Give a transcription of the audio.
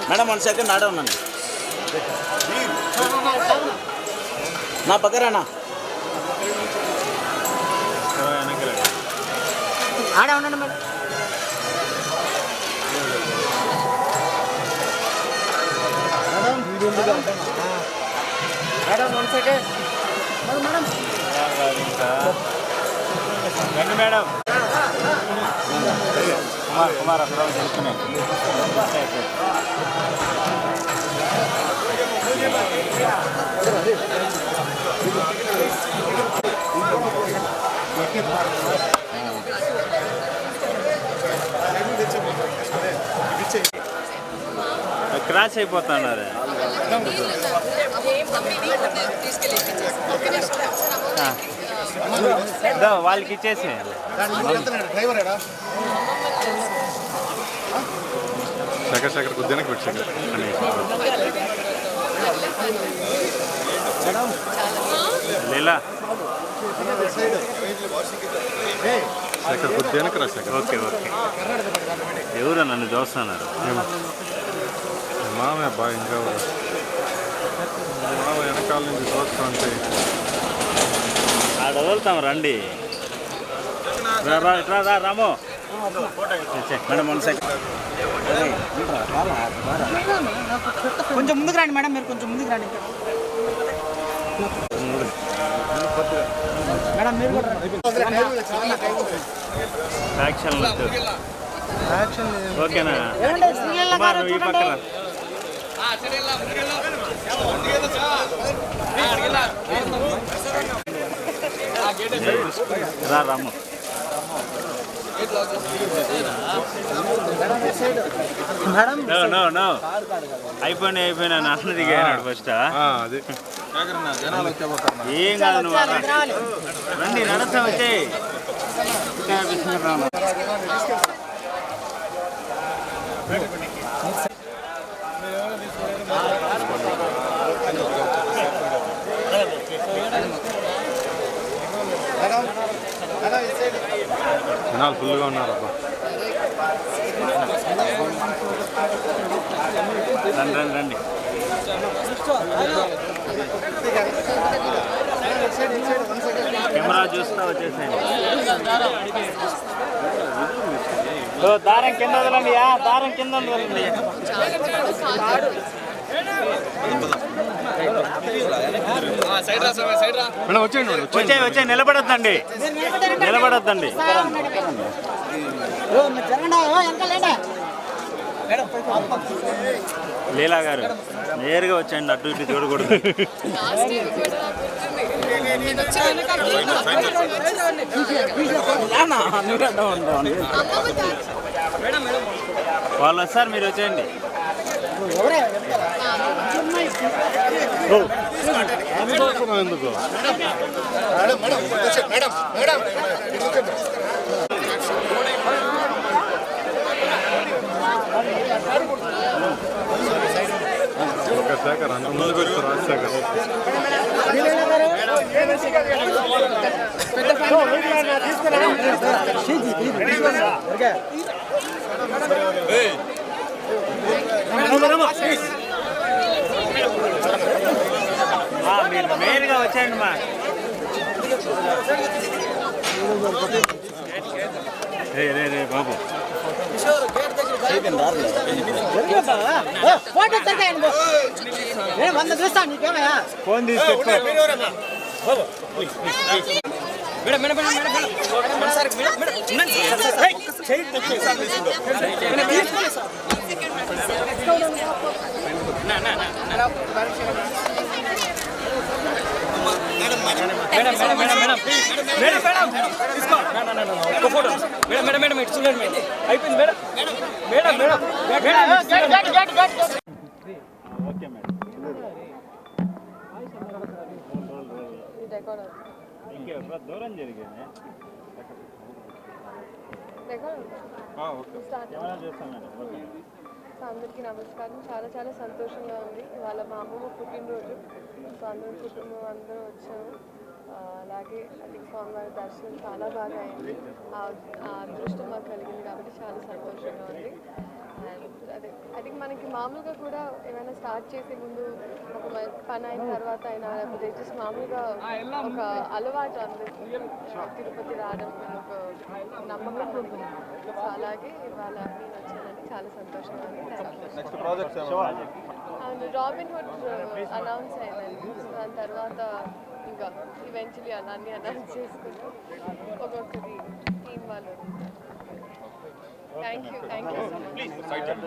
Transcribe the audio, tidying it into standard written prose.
Madam 1 second ఆడే ఉన్నాను నా పక్కరానా ఆడే ఉండండి మేడం. మేడం 1 సెకండ్ మేడం రండి మేడం. కుమార్ అక్కడ తెలుసుకున్నాయి. క్రాష్ అయిపోతున్నారు. వాళ్ళకి ఇచ్చేసి శేఖర్ కొద్దిగా పెట్టు లీలా శేఖర్ కొద్దిగా రా శేఖర్. Okay okay. ఎవరు నన్ను చూస్తున్నారు? మామయ్య బాగా ఇంకా మామ వెనకాల నుంచి చూస్తా అంటే ఆడ వదులుతాం రండి. రామో మేడం 1 సెకండ్ కొంచెం ముందుకు రండి మేడం. మీరు కొంచెం ముందుకు రండి మేడం. మీరు కూడా యాక్షన్ ఓకేనా? ఈ పక్కన రాము అయిపోయినా నాన్న దిగాడు ఫస్ట్. ఏం కాదు నువ్వు రండి నడుస్తా వచ్చే. జనాలు ఫుల్గా ఉన్నారు అబ్బా. రండి రండి. కెమెరా చూస్తా వచ్చేసేయండి. దారం కింద వదలండి. దారం కింద వదలండి. వచ్చే నిలబడద్దండి. నిలబడద్దండి. లీలా గారు నేరుగా వచ్చాయండి. అటు ఇటు చూడకూడదు. వాళ్ళు వస్తారు, మీరు వచ్చేయండి. ఎందుకు శేఖర్ అంత ముందు పెడుతూ రాజశేఖర్ మీరు మెయిన్గా వచ్చేయండి మా. రే బాబు ఫోన్ తీసుకొచ్చి మేడం ఇటు చూడండి మేడం. అయిపోయింది మేడం. Okay madam. దూరం జరిగింది. చూస్తాం మేడం. అందరికీ నమస్కారం. చాలా చాలా సంతోషంగా ఉంది. ఇవాళ మా అమ్మమ్మ పుట్టినరోజు. సో అందరూ కుటుంబం అందరూ వచ్చాము. అలాగే అది స్వామివారి దర్శనం చాలా బాగా అయింది. ఆ అదృష్టం మాకు కలిగింది కాబట్టి చాలా సంతోషంగా ఉంది. అండ్ అదే ఐ థింక్ మనకి మామూలుగా కూడా ఏమైనా స్టార్ట్ చేసే ముందు ఒక పని అయిన తర్వాత అయినా లేకపోతే జస్ట్ మామూలుగా ఒక అలవాటు అందరికి తిరుపతి రావడం ఒక నమ్మకం ఉంది. సో అలాగే ఇవాళ నేను వచ్చానని చాలా సంతోషంగా ఉంది. అండ్ రాబిన్ హుడ్ అనౌన్స్ అయిందండి. సో దాని తర్వాత ఇంకా ఈవెన్చువలీ అన్నీ అనౌన్స్ చేసుకుని ఒక్కొక్కరి టీం వాళ్ళు థ్యాంక్ యూ సో మచ్.